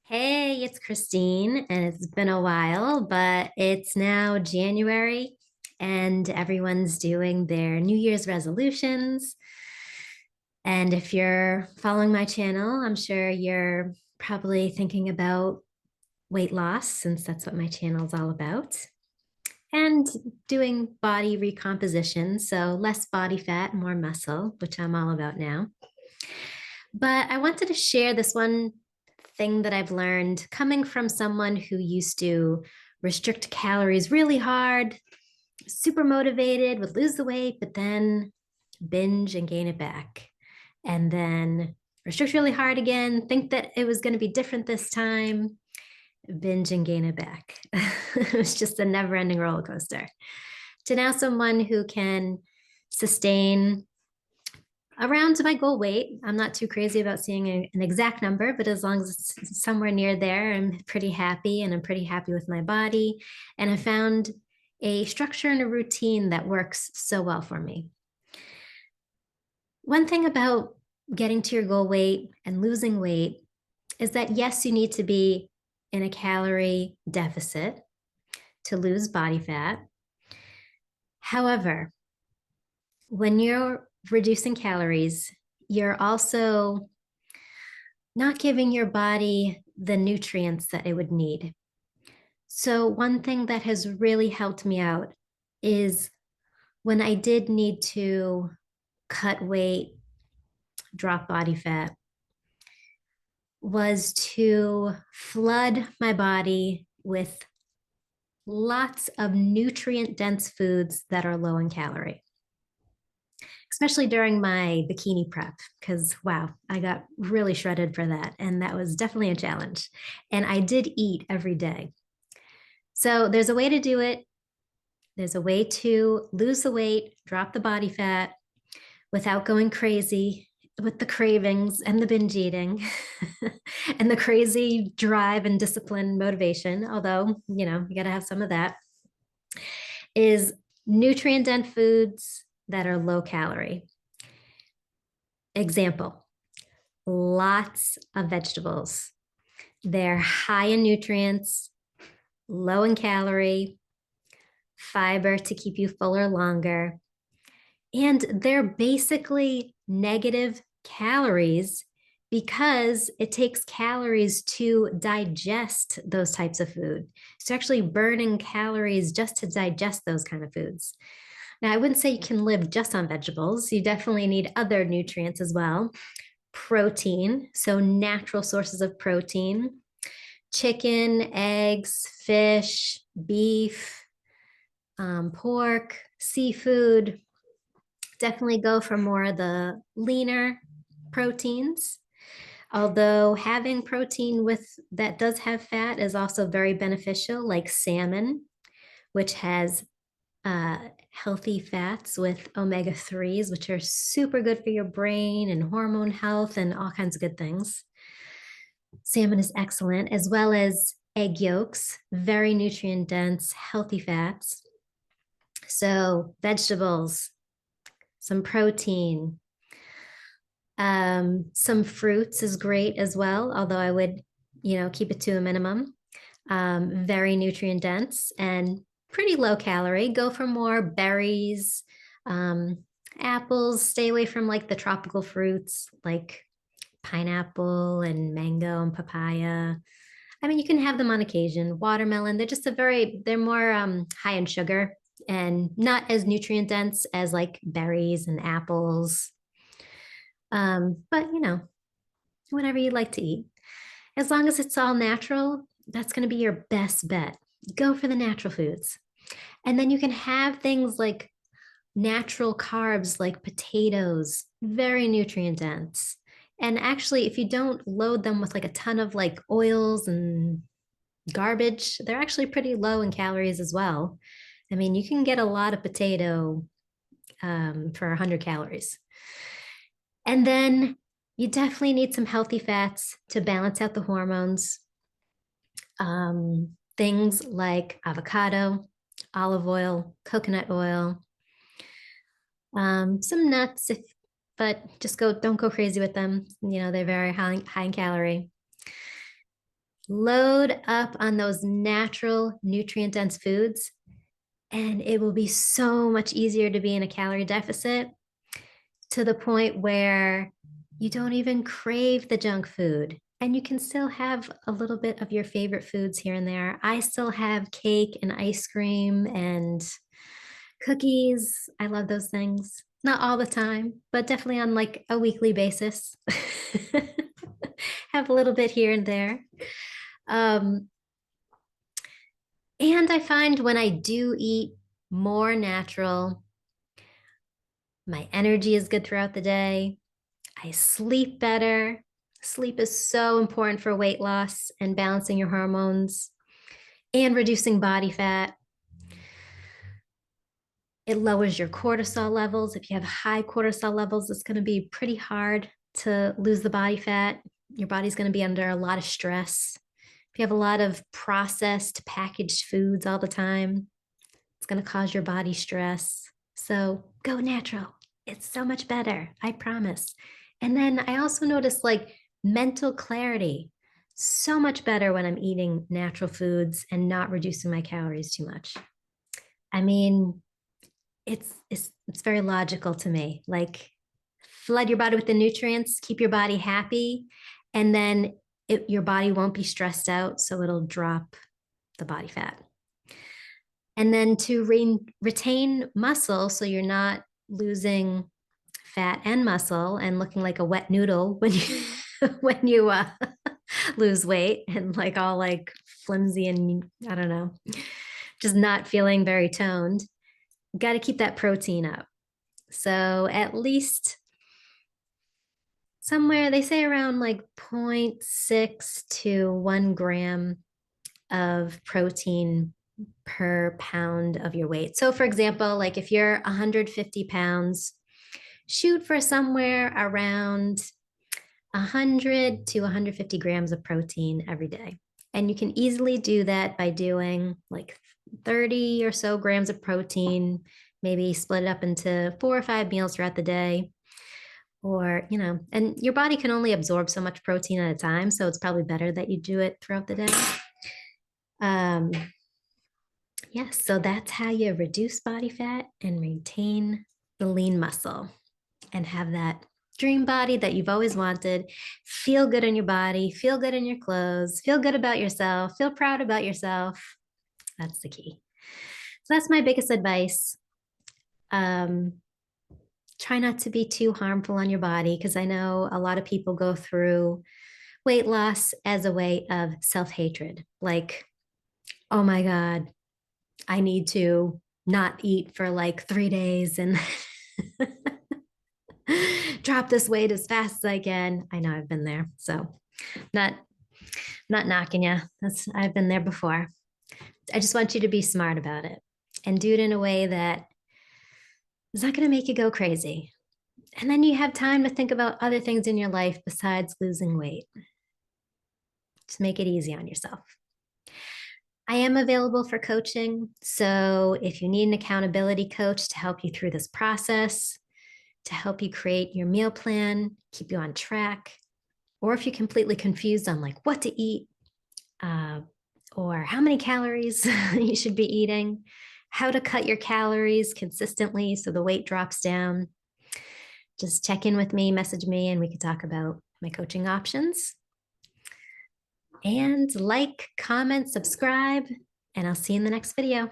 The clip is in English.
Hey, it's Christine, and it's been a while, but it's now January and everyone's doing their New Year's resolutions. And if you're following my channel, I'm sure you're probably thinking about weight loss, since that's what my channel is all about, and doing body recomposition. So less body fat, more muscle, which I'm all about now. But I wanted to share this one thing that I've learned coming from someone who used to restrict calories really hard, super motivated, would lose the weight, but then binge and gain it back. And then restrict really hard again, think that it was going to be different this time, binge and gain it back. It was just a never ending roller coaster. To now someone who can sustain around my goal weight. I'm not too crazy about seeing an exact number, but as long as it's somewhere near there, I'm pretty happy and I'm pretty happy with my body. And I found a structure and a routine that works so well for me. One thing about getting to your goal weight and losing weight is that, yes, you need to be in a calorie deficit to lose body fat. However, when you're reducing calories, you're also not giving your body the nutrients that it would need. So, one thing that has really helped me out is when I did need to cut weight, drop body fat, was to flood my body with lots of nutrient dense foods that are low in calorie, especially during my bikini prep, because wow, I got really shredded for that. And that was definitely a challenge. And I did eat every day. So there's a way to do it. There's a way to lose the weight, drop the body fat without going crazy with the cravings and the binge eating and the crazy drive and discipline motivation. Although, you got to have some of that, is nutrient dense foods that are low calorie. Example, lots of vegetables. They're high in nutrients, low in calorie, fiber to keep you fuller longer. And they're basically negative calories because it takes calories to digest those types of food. So actually burning calories just to digest those kind of foods. Now, I wouldn't say you can live just on vegetables. You definitely need other nutrients as well. Protein, so natural sources of protein, chicken, eggs, fish, beef, pork, seafood. Definitely go for more of the leaner proteins. Although having protein with that does have fat is also very beneficial, like salmon, which has healthy fats with omega 3s, which are super good for your brain and hormone health and all kinds of good things. Salmon is excellent, as well as egg yolks, very nutrient dense, healthy fats. So, vegetables, some protein, some fruits is great as well, although I would, keep it to a minimum. Very nutrient dense and pretty low calorie. Go for more berries, um, apples. Stay away from like the tropical fruits like pineapple and mango and papaya. I mean, you can have them on occasion. Watermelon, they're more high in sugar and not as nutrient dense as like berries and apples. But whatever you like to eat. As long as it's all natural, that's going to be your best bet. Go for the natural foods. And then you can have things like natural carbs like potatoes, very nutrient dense. And actually, if you don't load them with like a ton of like oils and garbage, they're actually pretty low in calories as well. I mean, you can get a lot of potato for 100 calories. And then you definitely need some healthy fats to balance out the hormones. Things like avocado, olive oil, coconut oil, some nuts, but don't go crazy with them. They're very high in calorie. Load up on those natural nutrient dense foods, and it will be so much easier to be in a calorie deficit to the point where you don't even crave the junk food. And you can still have a little bit of your favorite foods here and there. I still have cake and ice cream and cookies. I love those things. Not all the time, but definitely on like a weekly basis. Have a little bit here and there. Um, and I find when I do eat more natural, my energy is good throughout the day. I sleep better. Sleep is so important for weight loss and balancing your hormones and reducing body fat. It lowers your cortisol levels. If you have high cortisol levels, it's going to be pretty hard to lose the body fat. Your body's going to be under a lot of stress. If you have a lot of processed packaged foods all the time, it's going to cause your body stress. So go natural. It's so much better. I promise. And then I also notice like mental clarity so much better when I'm eating natural foods and not reducing my calories too much. I mean, it's very logical to me. Like flood your body with the nutrients, keep your body happy, and then your body won't be stressed out, so it'll drop the body fat. And then to retain muscle, so you're not losing fat and muscle and looking like a wet noodle when you when you lose weight and like all like flimsy and I don't know, just not feeling very toned. Got to keep that protein up. So at least somewhere they say around like 0.6 to 1 gram of protein per pound of your weight. So for example, like if you're 150 pounds, shoot for somewhere around 100 to 150 grams of protein every day. And you can easily do that by doing like 30 or so grams of protein, maybe split it up into 4 or 5 meals throughout the day. Or, and your body can only absorb so much protein at a time. So it's probably better that you do it throughout the day. Um, yes, so that's how you reduce body fat and retain the lean muscle and have that dream body that you've always wanted. Feel good in your body, feel good in your clothes, feel good about yourself, feel proud about yourself. That's the key. So that's my biggest advice. Try not to be too harmful on your body because I know a lot of people go through weight loss as a way of self-hatred. Like, oh my God, I need to not eat for like 3 days and drop this weight as fast as I can. I know I've been there. So not knocking you. I've been there before. I just want you to be smart about it and do it in a way that is not going to make you go crazy. And then you have time to think about other things in your life besides losing weight. Just make it easy on yourself. I am available for coaching. So if you need an accountability coach to help you through this process, to help you create your meal plan, keep you on track, or if you're completely confused on like what to eat, or how many calories you should be eating, how to cut your calories consistently so the weight drops down, just check in with me, message me, and we can talk about my coaching options. And like, comment, subscribe, and I'll see you in the next video.